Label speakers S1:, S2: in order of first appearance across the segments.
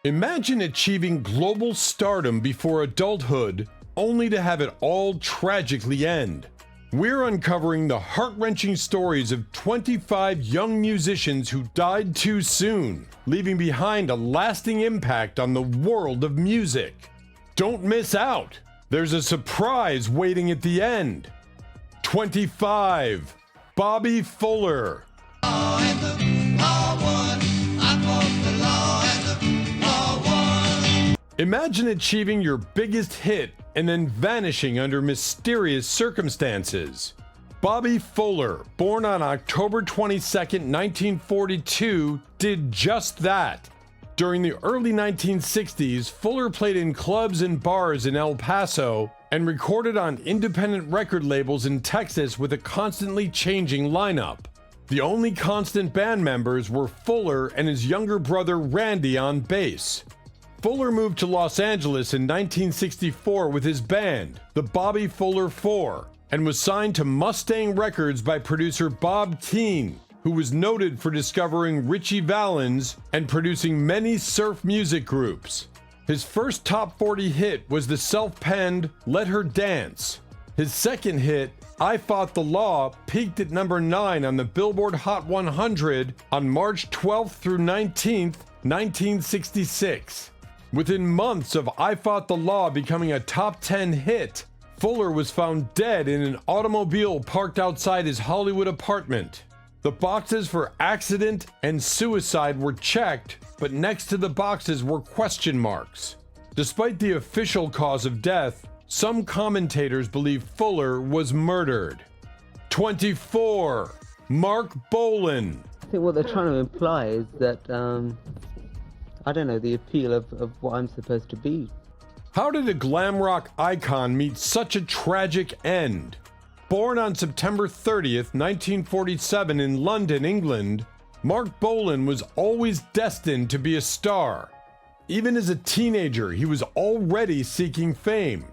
S1: Imagine achieving global stardom before adulthood, only to have it all tragically end. We're uncovering the heart-wrenching stories of 25 young musicians who died too soon, leaving behind a lasting impact on the world of music. Don't miss out! There's a surprise waiting at the end. 25. Bobby Fuller. Imagine achieving your biggest hit and then vanishing under mysterious circumstances. Bobby Fuller, born on October 22, 1942, did just that. During the early 1960s, Fuller played in clubs and bars in El Paso and recorded on independent record labels in Texas with a constantly changing lineup. The only constant band members were Fuller and his younger brother Randy on bass. Fuller moved to Los Angeles in 1964 with his band, the Bobby Fuller Four, and was signed to Mustang Records by producer Bob Keane, who was noted for discovering Richie Valins and producing many surf music groups. His first top 40 hit was the self-penned Let Her Dance. His second hit, I Fought the Law, peaked at number 9 on the Billboard Hot 100 on March 12th through 19th, 1966. Within months of I Fought the Law becoming a top 10 hit, Fuller was found dead in an automobile parked outside his Hollywood apartment. The boxes for accident and suicide were checked, but next to the boxes were question marks. Despite the official cause of death, some commentators believe Fuller was murdered. 24. Mark Bolan.
S2: I think what they're trying to imply is that, I don't know, the appeal of what I'm supposed to be.
S1: How did a glam rock icon meet such a tragic end? Born on September 30th, 1947 in London, England, Mark Bolan was always destined to be a star. Even as a teenager, he was already seeking fame.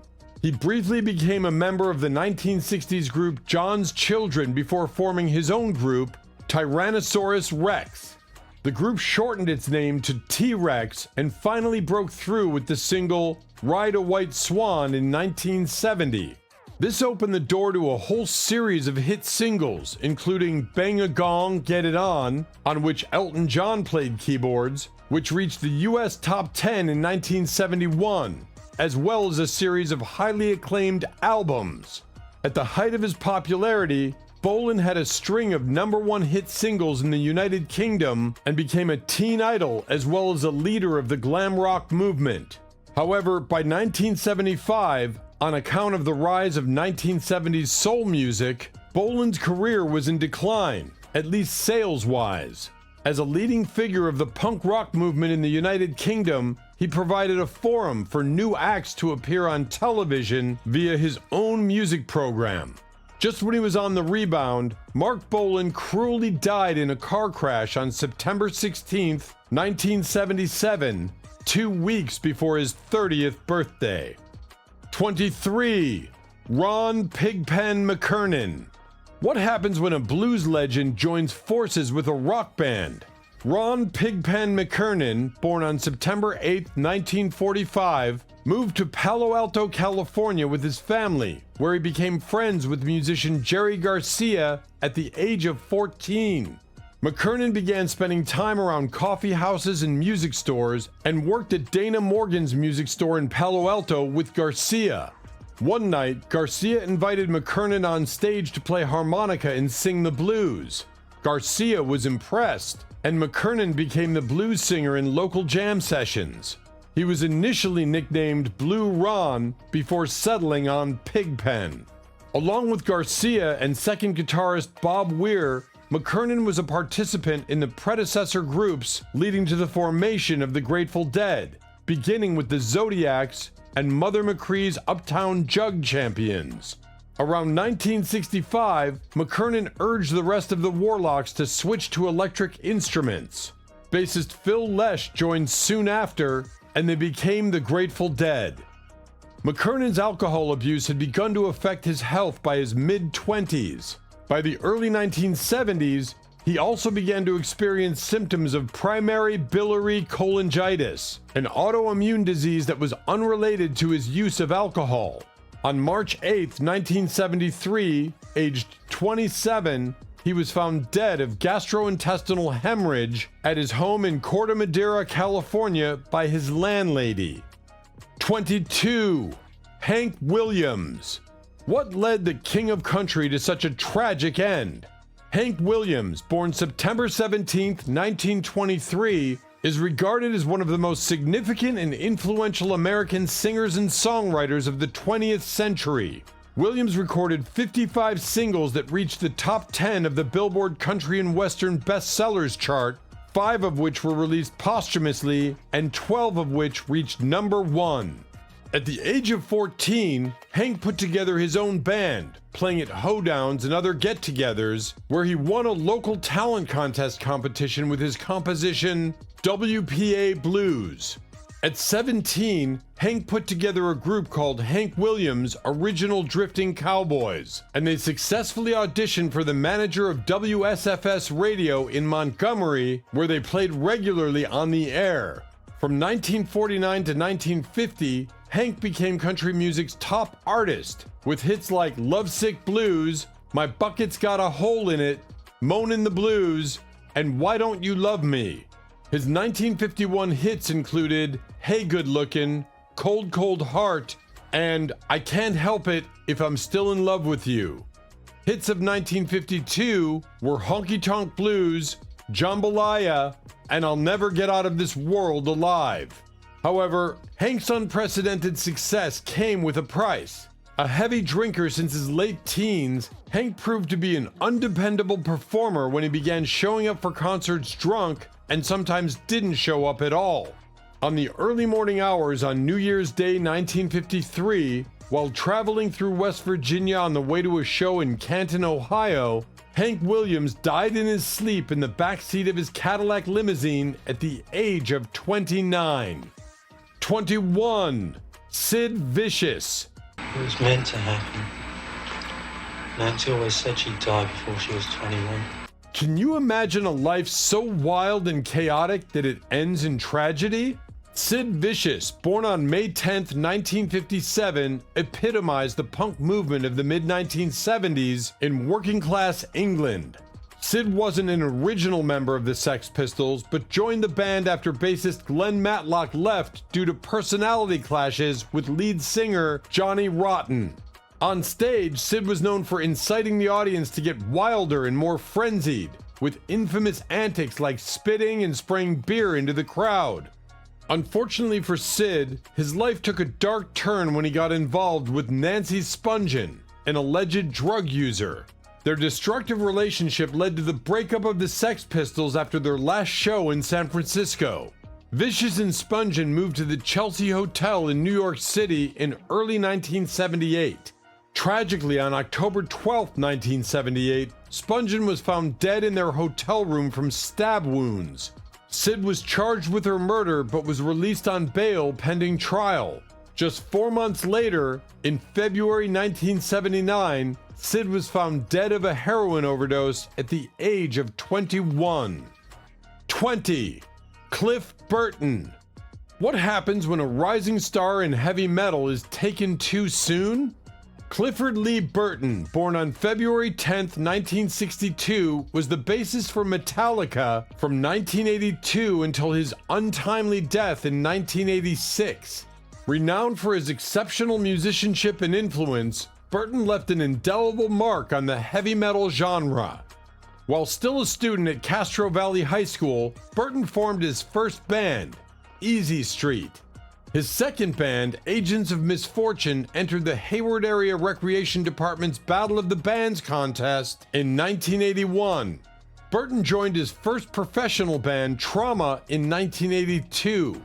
S1: He briefly became a member of the 1960s group John's Children before forming his own group, Tyrannosaurus Rex. The group shortened its name to T-Rex and finally broke through with the single Ride a White Swan in 1970. This opened the door to a whole series of hit singles, including Bang a Gong, Get It On which Elton John played keyboards, which reached the US top 10 in 1971, as well as a series of highly acclaimed albums. At the height of his popularity, Bolan had a string of #1 hit singles in the United Kingdom and became a teen idol as well as a leader of the glam rock movement. However, by 1975, on account of the rise of 1970s soul music, Bolan's career was in decline, at least sales-wise. As a leading figure of the punk rock movement in the United Kingdom, he provided a forum for new acts to appear on television via his own music program. Just when he was on the rebound, Mark Bolan cruelly died in a car crash on September 16, 1977, 2 weeks before his 30th birthday. 23. Ron Pigpen McCarthy. What happens when a blues legend joins forces with a rock band? Ron Pigpen McCarthy, born on September 8, 1945, moved to Palo Alto, California with his family, where he became friends with musician Jerry Garcia at the age of 14. McCarthy began spending time around coffee houses and music stores and worked at Dana Morgan's music store in Palo Alto with Garcia. One night, Garcia invited McCarthy on stage to play harmonica and sing the blues. Garcia was impressed, and McCarthy became the blues singer in local jam sessions. He was initially nicknamed Blue Ron before settling on Pigpen. Along with Garcia and second guitarist Bob Weir, McCarthy was a participant in the predecessor groups leading to the formation of the Grateful Dead, beginning with the Zodiacs and Mother McCree's Uptown Jug Champions. Around 1965, McCarthy urged the rest of the Warlocks to switch to electric instruments. Bassist Phil Lesh joined soon after, and they became the Grateful Dead. McCarthy's alcohol abuse had begun to affect his health by his mid-20s. By the early 1970s, He also began to experience symptoms of primary biliary cholangitis, an autoimmune disease that was unrelated to his use of alcohol. On March 8, 1973, aged 27, he was found dead of gastrointestinal hemorrhage at his home in Corte Madera, California by his landlady. 22. Hank Williams. What led the king of country to such a tragic end? Hank Williams, born September 17, 1923, is regarded as one of the most significant and influential American singers and songwriters of the 20th century. Williams recorded 55 singles that reached the top 10 of the Billboard Country and Western Bestsellers chart, 5 of which were released posthumously, and 12 of which reached number 1. At the age of 14, Hank put together his own band, playing at hoedowns and other get-togethers, where he won a local talent contest competition with his composition, WPA Blues. At 17, Hank put together a group called Hank Williams Original Drifting Cowboys, and they successfully auditioned for the manager of WSFS Radio in Montgomery, where they played regularly on the air. From 1949 to 1950, Hank became country music's top artist, with hits like Lovesick Blues, My Bucket's Got a Hole in It, Moanin' the Blues, and Why Don't You Love Me? His 1951 hits included Hey Good Lookin', Cold Cold Heart, and I Can't Help It If I'm Still in Love with You. Hits of 1952 were Honky Tonk Blues, Jambalaya, and I'll Never Get Out of This World Alive. However, Hank's unprecedented success came with a price. A heavy drinker since his late teens, Hank proved to be an undependable performer when he began showing up for concerts drunk and sometimes didn't show up at all. On the early morning hours on New Year's Day 1953, while traveling through West Virginia on the way to a show in Canton, Ohio, Hank Williams died in his sleep in the backseat of his Cadillac limousine at the age of 29. 21. Sid Vicious.
S3: It was meant to happen. Nancy always said she'd die before she was 21.
S1: Can you imagine a life so wild and chaotic that it ends in tragedy? Sid Vicious, born on May 10, 1957, epitomized the punk movement of the mid-1970s in working-class England. Sid wasn't an original member of the Sex Pistols, but joined the band after bassist Glenn Matlock left due to personality clashes with lead singer Johnny Rotten. On stage, Sid was known for inciting the audience to get wilder and more frenzied, with infamous antics like spitting and spraying beer into the crowd. Unfortunately for Sid, his life took a dark turn when he got involved with Nancy Spungen, an alleged drug user. Their destructive relationship led to the breakup of the Sex Pistols after their last show in San Francisco. Vicious and Spungen moved to the Chelsea Hotel in New York City in early 1978. Tragically, on October 12, 1978, Spungen was found dead in their hotel room from stab wounds. Sid was charged with her murder but was released on bail pending trial. Just 4 months later, in February 1979, Sid was found dead of a heroin overdose at the age of 21. 20. Cliff Burton. What happens when a rising star in heavy metal is taken too soon? Clifford Lee Burton, born on February 10, 1962, was the bassist for Metallica from 1982 until his untimely death in 1986. Renowned for his exceptional musicianship and influence, Burton left an indelible mark on the heavy metal genre. While still a student at Castro Valley High School, Burton formed his first band, Easy Street. His second band, Agents of Misfortune, entered the Hayward Area Recreation Department's Battle of the Bands contest in 1981. Burton joined his first professional band, Trauma, in 1982.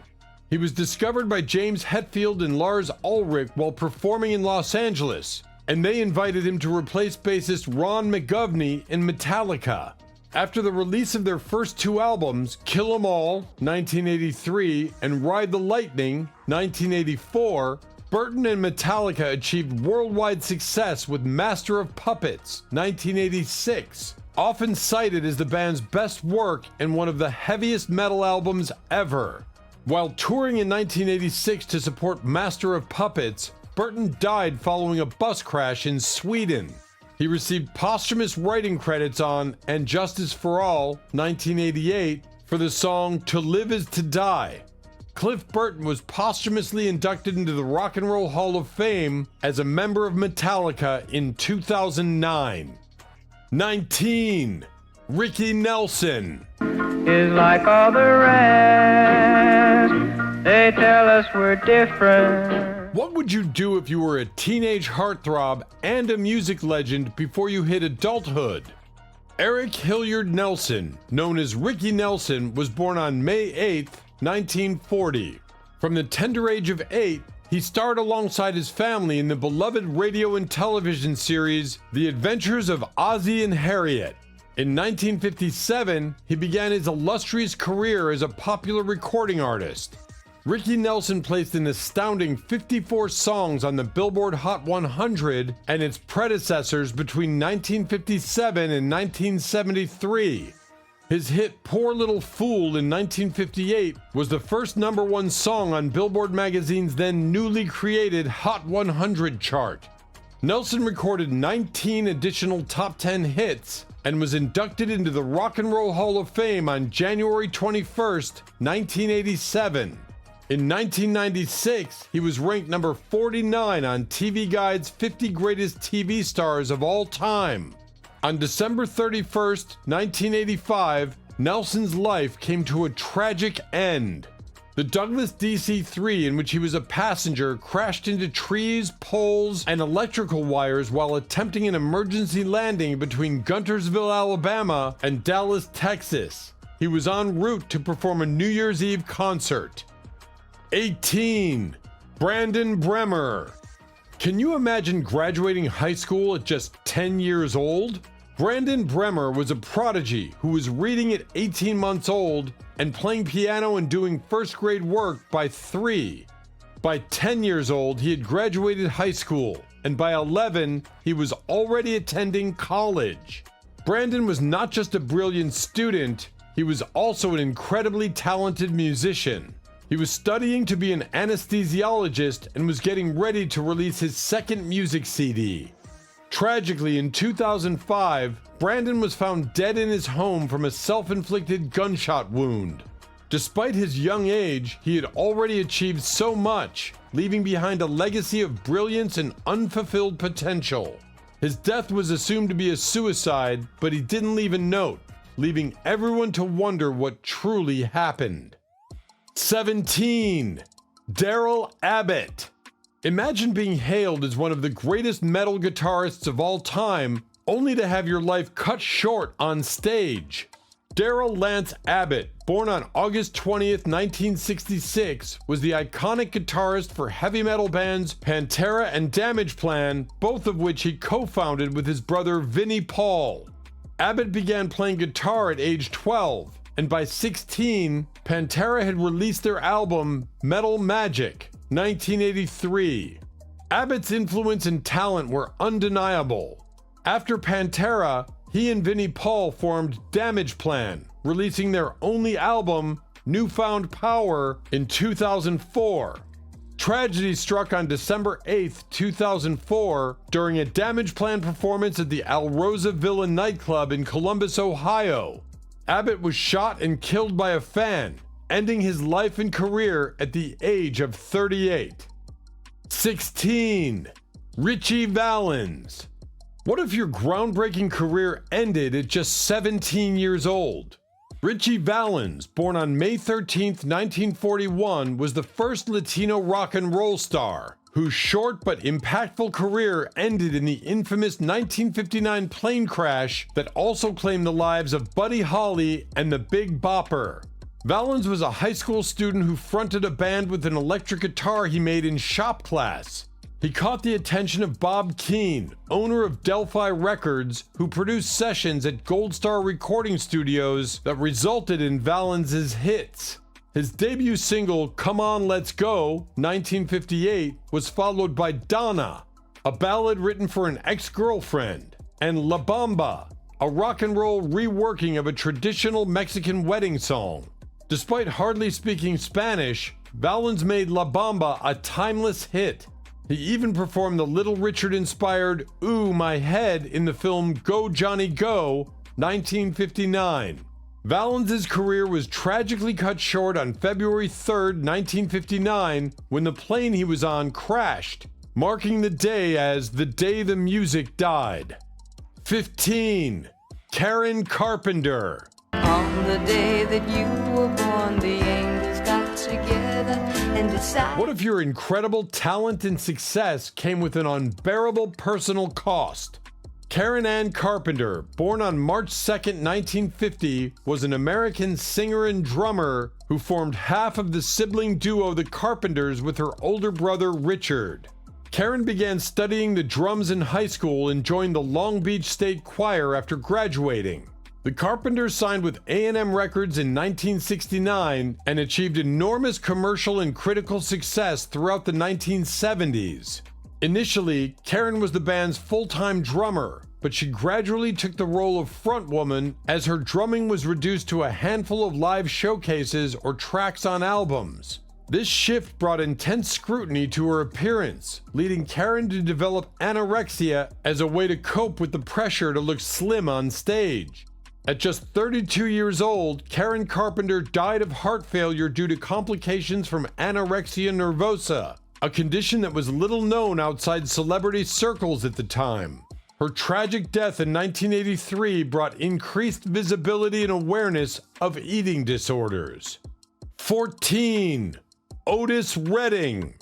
S1: He was discovered by James Hetfield and Lars Ulrich while performing in Los Angeles, and they invited him to replace bassist Ron McGovney in Metallica. After the release of their first 2 albums, Kill 'Em All, 1983, and Ride the Lightning, 1984, Burton and Metallica achieved worldwide success with Master of Puppets, 1986, often cited as the band's best work and one of the heaviest metal albums ever. While touring in 1986 to support Master of Puppets, Burton died following a bus crash in Sweden. He received posthumous writing credits on And Justice for All, 1988, for the song To Live Is to Die. Cliff Burton was posthumously inducted into the Rock and Roll Hall of Fame as a member of Metallica in 2009. 19. Ricky Nelson.
S4: Is like all the rest. They tell us we're different.
S1: What would you do if you were a teenage heartthrob and a music legend before you hit adulthood? Eric Hilliard Nelson, known as Ricky Nelson, was born on May 8, 1940. From the tender age of 8, he starred alongside his family in the beloved radio and television series The Adventures of Ozzie and Harriet. In 1957, he began his illustrious career as a popular recording artist. Ricky Nelson placed an astounding 54 songs on the Billboard Hot 100 and its predecessors between 1957 and 1973. His hit Poor Little Fool in 1958 was the first #1 song on Billboard magazine's then newly created Hot 100 chart. Nelson recorded 19 additional top 10 hits and was inducted into the Rock and Roll Hall of Fame on January 21, 1987. In 1996, he was ranked number 49 on TV Guide's 50 Greatest TV Stars of All Time. On December 31, 1985, Nelson's life came to a tragic end. The Douglas DC-3, in which he was a passenger, crashed into trees, poles, and electrical wires while attempting an emergency landing between Guntersville, Alabama, and Dallas, Texas. He was en route to perform a New Year's Eve concert. 18. Brandon Bremer. Can you imagine graduating high school at just 10 years old? Brandon Bremer was a prodigy who was reading at 18 months old and playing piano and doing first grade work by 3. By 10 years old, he had graduated high school, and by 11, he was already attending college. Brandon was not just a brilliant student, he was also an incredibly talented musician. He was studying to be an anesthesiologist and was getting ready to release his second music CD. Tragically, in 2005, Brandon was found dead in his home from a self-inflicted gunshot wound. Despite his young age, he had already achieved so much, leaving behind a legacy of brilliance and unfulfilled potential. His death was assumed to be a suicide, but he didn't leave a note, leaving everyone to wonder what truly happened. 17. Daryl Abbott. Imagine being hailed as one of the greatest metal guitarists of all time, only to have your life cut short on stage. Daryl Lance Abbott, born on August 20th, 1966, was the iconic guitarist for heavy metal bands Pantera and Damageplan, both of which he co-founded with his brother Vinnie Paul. Abbott began playing guitar at age 12, and by 16, Pantera had released their album Metal Magic, 1983. Abbott's influence and talent were undeniable. After Pantera, he and Vinnie Paul formed Damageplan, releasing their only album, Newfound Power, in 2004. Tragedy struck on December 8, 2004, during a Damageplan performance at the Alrosa Villa nightclub in Columbus, Ohio. Abbott was shot and killed by a fan, ending his life and career at the age of 38. 16. Richie Valens. What if your groundbreaking career ended at just 17 years old? Richie Valens, born on May 13, 1941, was the first Latino rock and roll star, whose short but impactful career ended in the infamous 1959 plane crash that also claimed the lives of Buddy Holly and the Big Bopper. Valens was a high school student who fronted a band with an electric guitar he made in shop class. He caught the attention of Bob Keane, owner of Delphi Records, who produced sessions at Gold Star Recording Studios that resulted in Valens' hits. His debut single, Come On Let's Go, 1958, was followed by Donna, a ballad written for an ex-girlfriend, and La Bamba, a rock and roll reworking of a traditional Mexican wedding song. Despite hardly speaking Spanish, Valin's made La Bamba a timeless hit. He even performed the Little Richard-inspired Ooh, My Head in the film Go Johnny Go, 1959. Valin's career was tragically cut short on February 3, 1959, when the plane he was on crashed, marking the day as the day the music died. 15. Karen Carpenter.
S5: On the day that you were born, the angels got together and decided.
S1: What if your incredible talent and success came with an unbearable personal cost? Karen Ann Carpenter, born on March 2, 1950, was an American singer and drummer who formed half of the sibling duo The Carpenters with her older brother Richard. Karen began studying the drums in high school and joined the Long Beach State Choir after graduating. The Carpenters signed with A&M Records in 1969 and achieved enormous commercial and critical success throughout the 1970s. Initially, Karen was the band's full-time drummer, but she gradually took the role of frontwoman as her drumming was reduced to a handful of live showcases or tracks on albums. This shift brought intense scrutiny to her appearance, leading Karen to develop anorexia as a way to cope with the pressure to look slim on stage. At just 32 years old, Karen Carpenter died of heart failure due to complications from anorexia nervosa, a condition that was little known outside celebrity circles at the time. Her tragic death in 1983 brought increased visibility and awareness of eating disorders. 14. Otis Reading.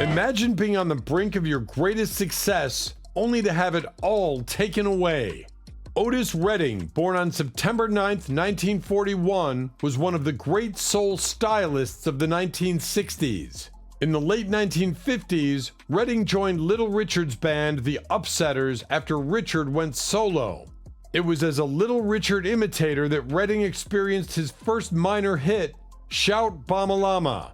S1: Imagine being on the brink of your greatest success, only to have it all taken away. Otis Reading, born on September 9, 1941, was one of the great soul stylists of the 1960s. In the late 1950s, Reading joined Little Richard's band, The Upsetters, after Richard went solo. It was as a Little Richard imitator that Reading experienced his first minor hit, Shout Bamalama.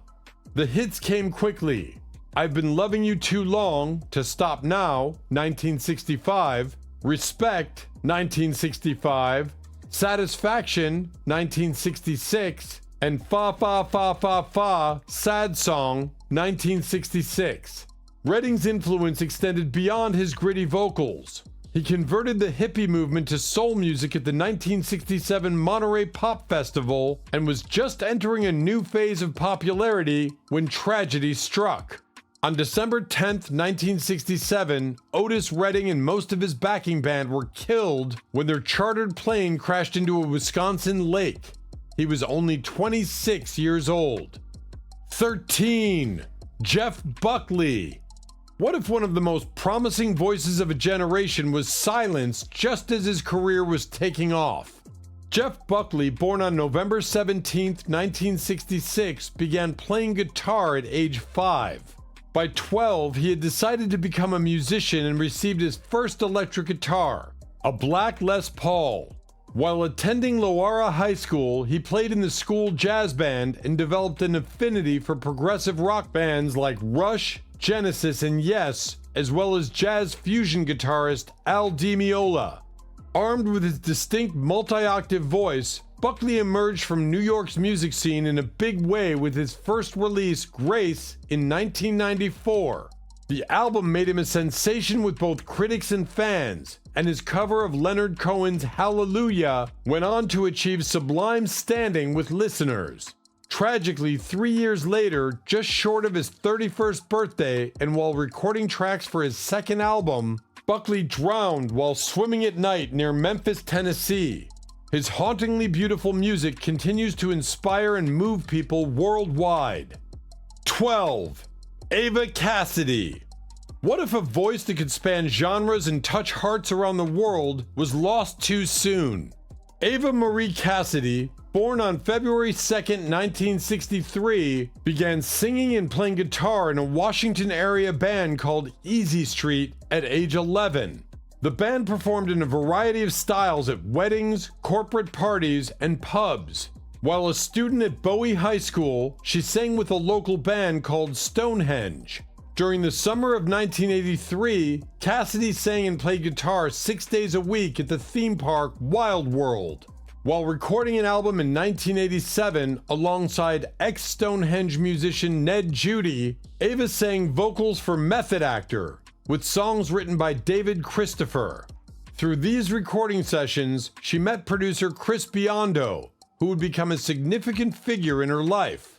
S1: The hits came quickly. I've Been Loving You Too Long, To Stop Now, 1965, Respect, 1965, Satisfaction, 1966, and Fa Fa Fa Fa Fa, Sad Song, 1966. Reading's influence extended beyond his gritty vocals. He converted the hippie movement to soul music at the 1967 Monterey Pop Festival and was just entering a new phase of popularity when tragedy struck. On December 10, 1967, Otis Reading and most of his backing band were killed when their chartered plane crashed into a Wisconsin lake. He was only 26 years old. 13. Jeff Buckley. What if one of the most promising voices of a generation was silenced just as his career was taking off? Jeff Buckley, born on November 17, 1966, began playing guitar at age 5. By 12, he had decided to become a musician and received his first electric guitar, a black Les Paul. While attending Loara High School, he played in the school jazz band and developed an affinity for progressive rock bands like Rush, Genesis, and Yes, as well as jazz fusion guitarist Al Di Meola. Armed with his distinct multi-octave voice, Buckley emerged from New York's music scene in a big way with his first release, Grace, in 1994. The album made him a sensation with both critics and fans, and his cover of Leonard Cohen's Hallelujah went on to achieve sublime standing with listeners. Tragically, 3 years later, just short of his 31st birthday, and while recording tracks for his second album, Buckley drowned while swimming at night near Memphis, Tennessee. His hauntingly beautiful music continues to inspire and move people worldwide. 12. Ava Cassidy. What if a voice that could span genres and touch hearts around the world was lost too soon? Ava Marie Cassidy, born on February 2, 1963, began singing and playing guitar in a Washington area band called Easy Street at age 11. The band performed in a variety of styles at weddings, corporate parties, and pubs. While a student at Bowie High School, she sang with a local band called Stonehenge. During the summer of 1983, Cassidy sang and played guitar 6 days a week at the theme park Wild World. While recording an album in 1987 alongside ex-Stonehenge musician Ned Judy, Ava sang vocals for Method Actor, with songs written by David Christopher. Through these recording sessions, she met producer Chris Biondo, who would become a significant figure in her life.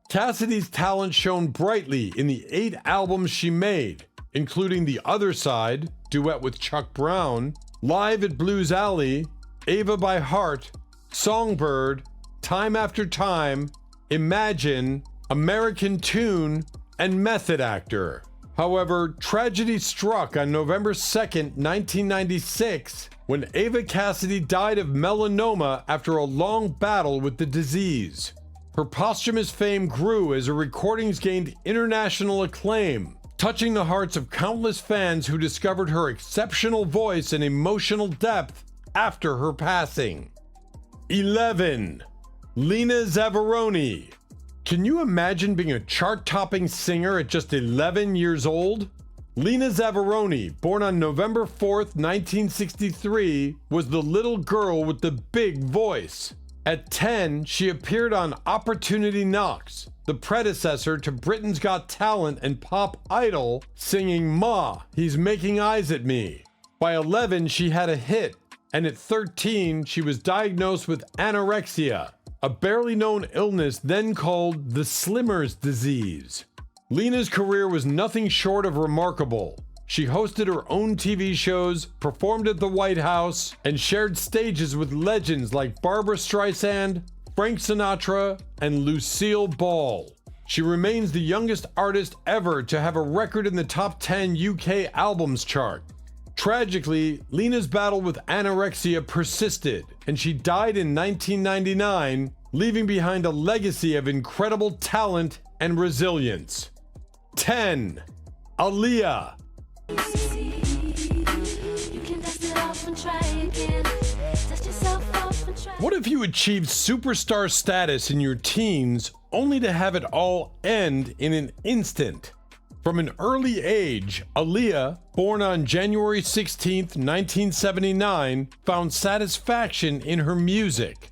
S1: Cassidy's talent shone brightly in the 8 albums she made, including The Other Side, duet with Chuck Brown, Live at Blues Alley, Ava by Heart, Songbird, Time After Time, Imagine, American Tune, and Method Actor. However, tragedy struck on November 2nd, 1996, when Ava Cassidy died of melanoma after a long battle with the disease. Her posthumous fame grew as her recordings gained international acclaim, touching the hearts of countless fans who discovered her exceptional voice and emotional depth after her passing. 11. Lena Zavon. Can you imagine being a chart-topping singer at just 11 years old? Lena Zavon, born on November 4th, 1963, was the little girl with the big voice. At 10, she appeared on Opportunity Knocks, the predecessor to Britain's Got Talent and Pop Idol, singing "Ma, He's Making Eyes at Me." By 11, she had a hit, and at 13, she was diagnosed with anorexia, a barely known illness then called the Slimmer's disease. Lena's career was nothing short of remarkable. She hosted her own TV shows, performed at the White House, and shared stages with legends like Barbra Streisand, Frank Sinatra, and Lucille Ball. She remains the youngest artist ever to have a record in the top 10 UK albums chart. Tragically, Lena's battle with anorexia persisted, and she died in 1999, leaving behind a legacy of incredible talent and resilience. 10. Aaliyah. What if you achieved superstar status in your teens only to have it all end in an instant? From an early age, Aaliyah, born on January 16, 1979, found satisfaction in her music.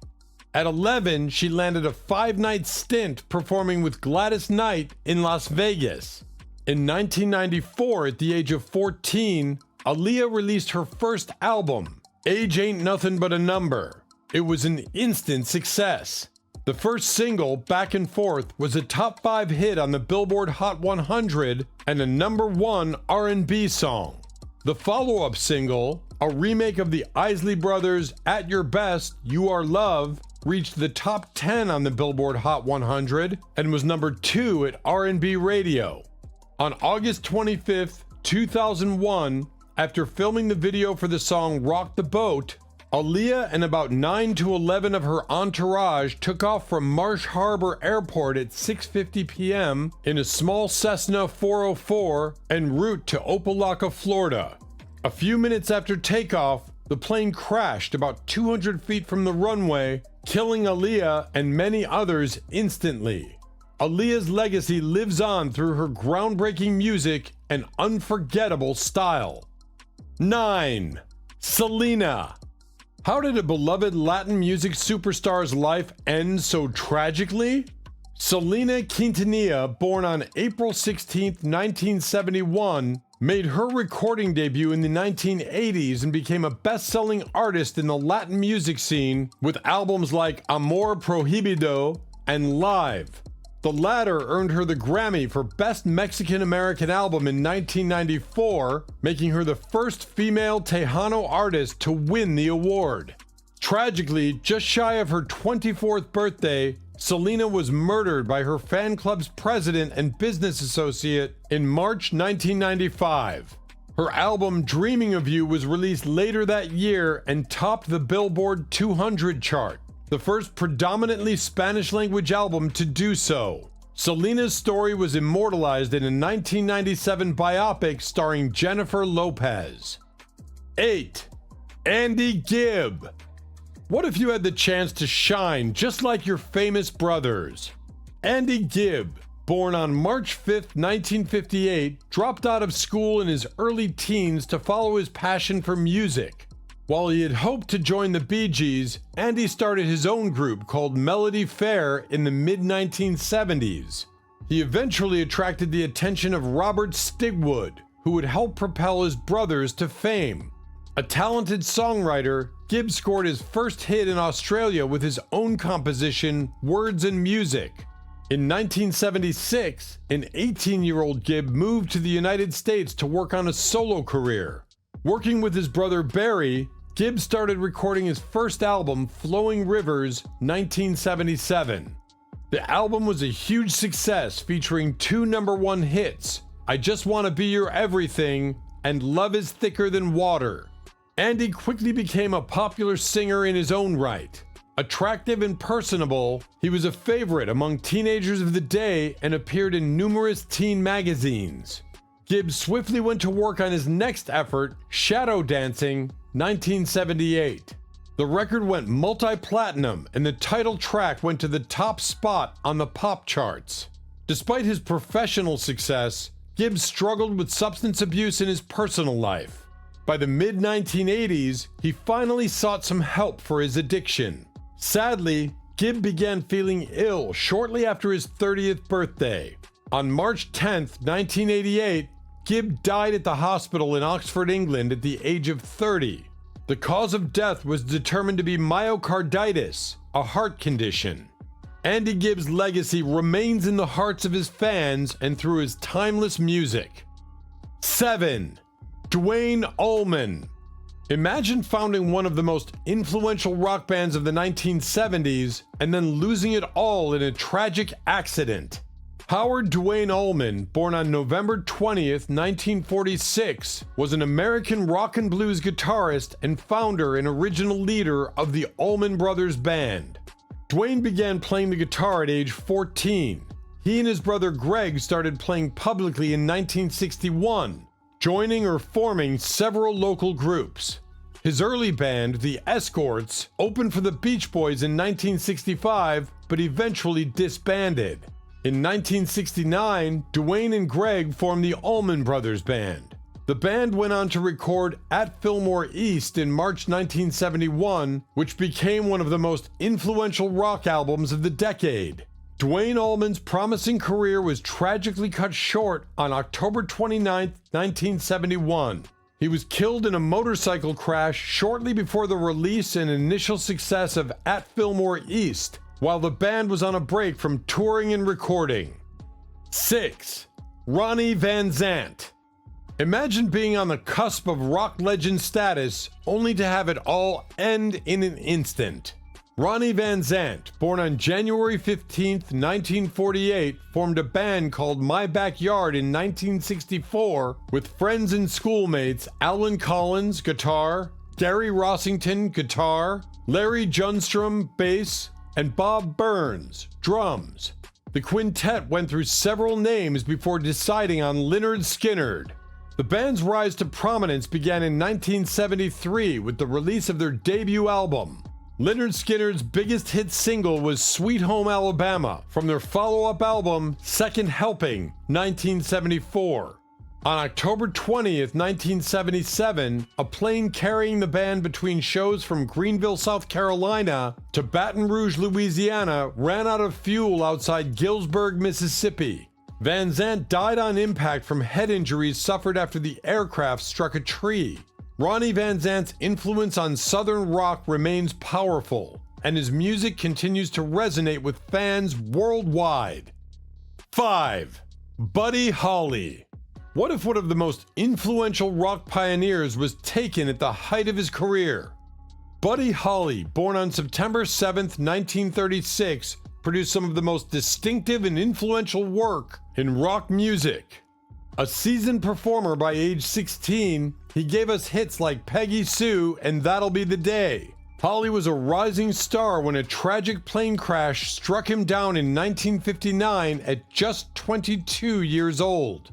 S1: At 11, she landed a 5-night stint performing with Gladys Knight in Las Vegas. In 1994, at the age of 14, Aaliyah released her first album, Age Ain't Nothing But a Number. It was an instant success. The first single, Back and Forth, was a top 5 hit on the Billboard Hot 100 and a #1 R&B song. The follow-up single, a remake of the Isley Brothers' At Your Best, You Are Love, reached the top 10 on the Billboard Hot 100 and was #2 at R&B Radio. On August 25, 2001, after filming the video for the song Rock the Boat, Aaliyah and about 9 to 11 of her entourage took off from Marsh Harbor Airport at 6:50 p.m. in a small Cessna 404 en route to Opelika, Florida. A few minutes after takeoff, the plane crashed about 200 feet from the runway, killing Aaliyah and many others instantly. Aaliyah's legacy lives on through her groundbreaking music and unforgettable style. 9. Selena. How did a beloved Latin music superstar's life end so tragically? Selena Quintanilla, born on April 16, 1971, made her recording debut in the 1980s and became a best-selling artist in the Latin music scene with albums like Amor Prohibido and Live. The latter earned her the Grammy for Best Mexican-American Album in 1994, making her the first female Tejano artist to win the award. Tragically, just shy of her 24th birthday, Selena was murdered by her fan club's president and business associate in March 1995. Her album Dreaming of You was released later that year and topped the Billboard 200 chart, the first predominantly Spanish-language album to do so. Selena's story was immortalized in a 1997 biopic starring Jennifer Lopez. 8. Andy Gibb. What if you had the chance to shine just like your famous brothers? Andy Gibb, born on March 5, 1958, dropped out of school in his early teens to follow his passion for music. While he had hoped to join the Bee Gees, Andy started his own group called Melody Fair in the mid-1970s. He eventually attracted the attention of Robert Stigwood, who would help propel his brothers to fame. A talented songwriter, Gibb scored his first hit in Australia with his own composition, Words and Music. In 1976, an 18-year-old Gibb moved to the United States to work on a solo career. Working with his brother Barry, Gibb started recording his first album, Flowing Rivers, 1977. The album was a huge success, featuring 2 #1 hits, I Just Want to Be Your Everything and Love is Thicker Than Water. Andy quickly became a popular singer in his own right. Attractive and personable, he was a favorite among teenagers of the day and appeared in numerous teen magazines. Gibb swiftly went to work on his next effort, Shadow Dancing, 1978. The record went multi-platinum and the title track went to the top spot on the pop charts. Despite his professional success, Gibb struggled with substance abuse in his personal life. By the mid-1980s, he finally sought some help for his addiction. Sadly, Gibb began feeling ill shortly after his 30th birthday. On March 10, 1988, Gibb died at the hospital in Oxford, England at the age of 30. The cause of death was determined to be myocarditis, a heart condition. Andy Gibb's legacy remains in the hearts of his fans and through his timeless music. 7. Dwayne Olman. Imagine founding one of the most influential rock bands of the 1970s and then losing it all in a tragic accident. Howard Dwayne Olman, born on November 20th, 1946, was an American rock and blues guitarist and founder and original leader of the Allman Brothers Band. Dwayne began playing the guitar at age 14. He and his brother Greg started playing publicly in 1961, joining or forming several local groups. His early band, the Escorts, opened for the Beach Boys in 1965, but eventually disbanded. In 1969, Dwayne and Greg formed the Allman Brothers Band. The band went on to record At Fillmore East in March 1971, which became one of the most influential rock albums of the decade. Dwayne Allman's promising career was tragically cut short on October 29, 1971. He was killed in a motorcycle crash shortly before the release and initial success of At Fillmore East, while the band was on a break from touring and recording. 6. Ronnie Van Zant. Imagine being on the cusp of rock legend status only to have it all end in an instant. Ronnie Van Zant, born on January 15, 1948, formed a band called My Backyard in 1964 with friends and schoolmates Alan Collins, guitar, Gary Rossington, guitar, Larry Junstrom, bass, and Bob Burns, drums. The quintet went through several names before deciding on Lynyrd Skynyrd. The band's rise to prominence began in 1973 with the release of their debut album. Lynyrd Skynyrd's biggest hit single was Sweet Home Alabama from their follow-up album Second Helping, 1974. On October 20th, 1977, a plane carrying the band between shows from Greenville, South Carolina to Baton Rouge, Louisiana ran out of fuel outside Gillsburg, Mississippi. Van Zant died on impact from head injuries suffered after the aircraft struck a tree. Ronnie Van Zant's influence on Southern rock remains powerful, and his music continues to resonate with fans worldwide. 5. Buddy Holly. What if one of the most influential rock pioneers was taken at the height of his career? Buddy Holly, born on September 7, 1936, produced some of the most distinctive and influential work in rock music. A seasoned performer by age 16, he gave us hits like Peggy Sue and That'll Be the Day. Holly was a rising star when a tragic plane crash struck him down in 1959 at just 22 years old.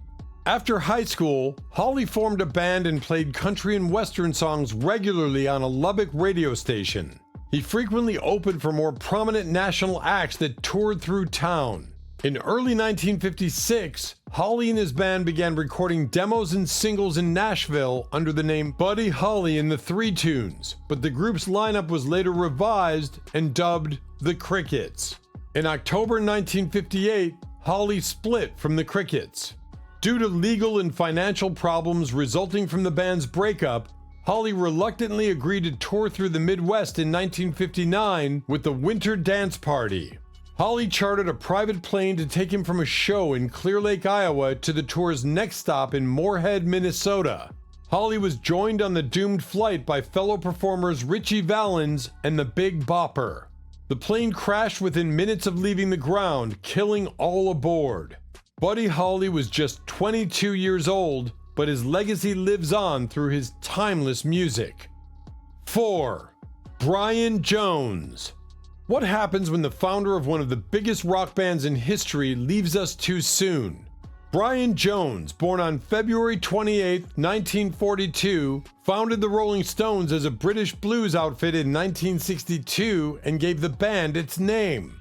S1: After high school, Holly formed a band and played country and western songs regularly on a Lubbock radio station. He frequently opened for more prominent national acts that toured through town. In early 1956, Holly and his band began recording demos and singles in Nashville under the name Buddy Holly and the Three Tunes, but the group's lineup was later revised and dubbed the Crickets. In October 1958, Holly split from the Crickets. Due to legal and financial problems resulting from the band's breakup, Holly reluctantly agreed to tour through the Midwest in 1959 with the Winter Dance Party. Holly chartered a private plane to take him from a show in Clear Lake, Iowa to the tour's next stop in Moorhead, Minnesota. Holly was joined on the doomed flight by fellow performers Richie Valin and the Big Bopper. The plane crashed within minutes of leaving the ground, killing all aboard. Buddy Holly was just 22 years old, but his legacy lives on through his timeless music. 4. Brian Jones. What happens when the founder of one of the biggest rock bands in history leaves us too soon? Brian Jones, born on February 28, 1942, founded the Rolling Stones as a British blues outfit in 1962 and gave the band its name.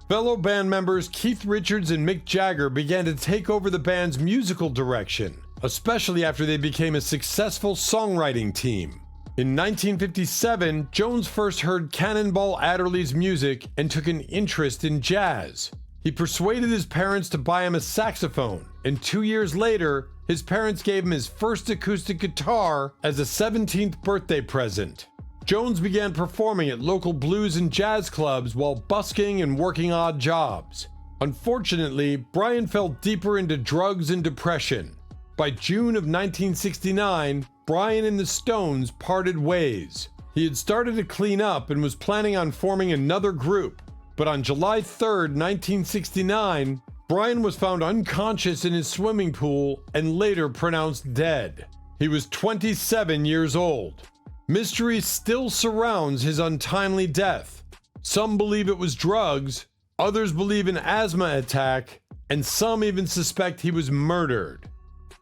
S1: Fellow band members Keith Richards and Mick Jagger began to take over the band's musical direction, especially after they became a successful songwriting team. In 1957, Jones first heard Cannonball Adderley's music and took an interest in jazz. He persuaded his parents to buy him a saxophone, and 2 years later, his parents gave him his first acoustic guitar as a 17th birthday present. Jones began performing at local blues and jazz clubs while busking and working odd jobs. Unfortunately, Brian fell deeper into drugs and depression. By June of 1969, Brian and the Stones parted ways. He had started to clean up and was planning on forming another group, but on July 3, 1969, Brian was found unconscious in his swimming pool and later pronounced dead. He was 27 years old. Mystery still surrounds his untimely death. Some believe it was drugs, others believe an asthma attack, and some even suspect he was murdered.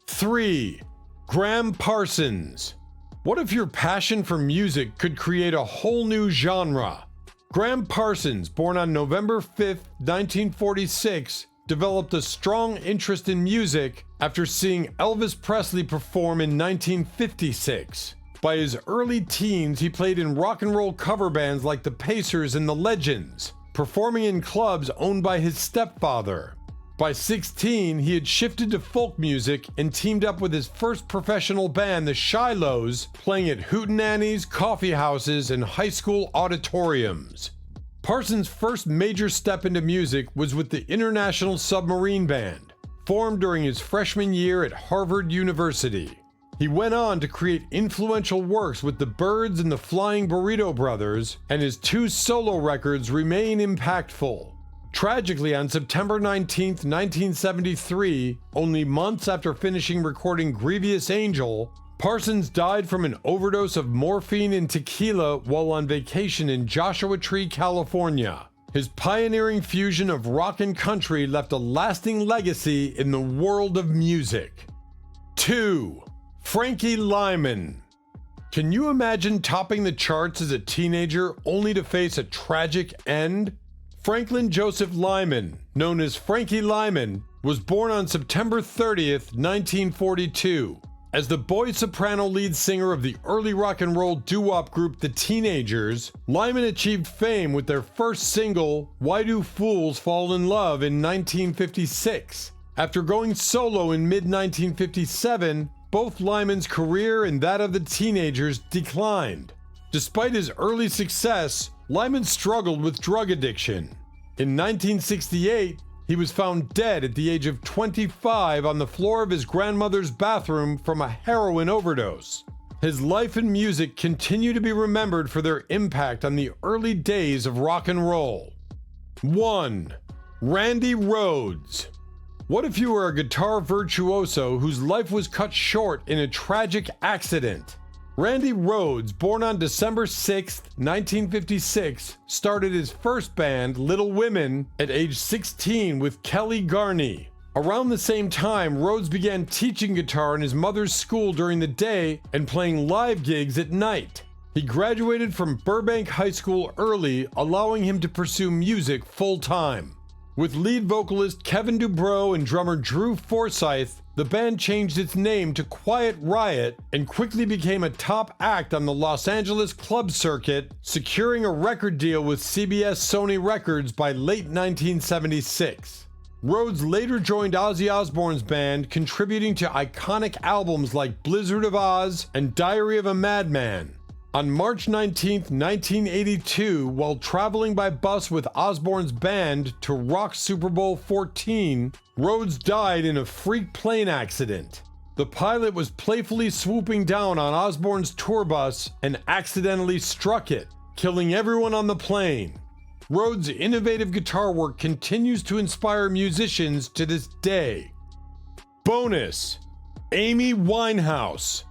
S1: 3. Graham Parsons. What if your passion for music could create a whole new genre? Graham Parsons, born on November 5, 1946, developed a strong interest in music after seeing Elvis Presley perform in 1956. By his early teens, he played in rock and roll cover bands like the Pacers and the Legends, performing in clubs owned by his stepfather. By 16, he had shifted to folk music and teamed up with his first professional band, the Shilohs, playing at hootenannies, coffee houses, and high school auditoriums. Parsons' first major step into music was with the International Submarine Band, formed during his freshman year at Harvard University. He went on to create influential works with the Byrds and the Flying Burrito Brothers, and his 2 solo records remain impactful. Tragically, on September 19, 1973, only months after finishing recording Grievous Angel, Parsons died from an overdose of morphine and tequila while on vacation in Joshua Tree, California. His pioneering fusion of rock and country left a lasting legacy in the world of music. 2. Frankie Lyman. Can you imagine topping the charts as a teenager only to face a tragic end? Franklin Joseph Lyman, known as Frankie Lyman, was born on September 30th, 1942. As the boy soprano lead singer of the early rock and roll doo-wop group The Teenagers, Lyman achieved fame with their first single, Why Do Fools Fall in Love, in 1956. After going solo in mid-1957, both Lyman's career and that of The Teenagers declined. Despite his early success, Lyman struggled with drug addiction. In 1968, he was found dead at the age of 25 on the floor of his grandmother's bathroom from a heroin overdose. His life and music continue to be remembered for their impact on the early days of rock and roll. 1. Randy Rhodes. What if you were a guitar virtuoso whose life was cut short in a tragic accident? Randy Rhodes, born on December 6, 1956, started his first band, Little Women, at age 16 with Kelly Garney. Around the same time, Rhodes began teaching guitar in his mother's school during the day and playing live gigs at night. He graduated from Burbank High School early, allowing him to pursue music full-time. With lead vocalist Kevin Dubrow and drummer Drew Forsyth, the band changed its name to Quiet Riot and quickly became a top act on the Los Angeles club circuit, securing a record deal with CBS Sony Records by late 1976. Rhodes later joined Ozzy Osbourne's band, contributing to iconic albums like Blizzard of Oz and Diary of a Madman. On March 19, 1982, while traveling by bus with Osbourne's band to rock Super Bowl 14, Rhodes died in a freak plane accident. The pilot was playfully swooping down on Osbourne's tour bus and accidentally struck it, killing everyone on the plane. Rhodes' innovative guitar work continues to inspire musicians to this day. Bonus: Amy Winehouse.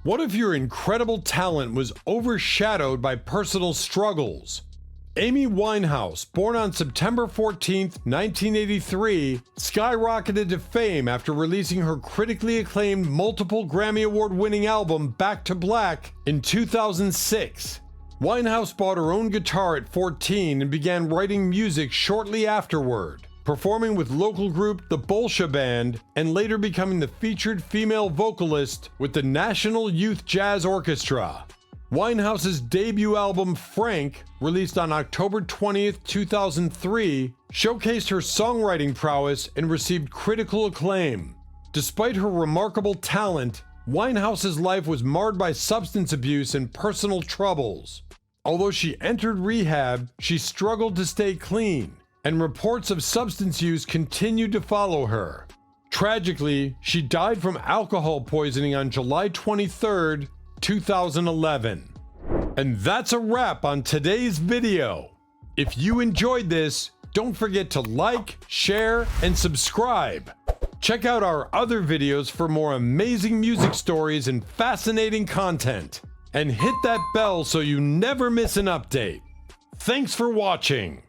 S1: What if your incredible talent was overshadowed by personal struggles? Amy Winehouse, born on September 14, 1983, skyrocketed to fame after releasing her critically acclaimed multiple Grammy Award-winning album Back to Black in 2006. Winehouse bought her own guitar at 14 and began writing music shortly afterward, performing with local group the Bolsha Band and later becoming the featured female vocalist with the National Youth Jazz Orchestra. Winehouse's debut album Frank, released on October 20, 2003, showcased her songwriting prowess and received critical acclaim. Despite her remarkable talent, Winehouse's life was marred by substance abuse and personal troubles. Although she entered rehab, she struggled to stay clean, and reports of substance use continued to follow her. Tragically, she died from alcohol poisoning on July 23, 2011. And that's a wrap on today's video. If you enjoyed this, don't forget to like, share, and subscribe. Check out our other videos for more amazing music stories and fascinating content. And hit that bell so you never miss an update. Thanks for watching.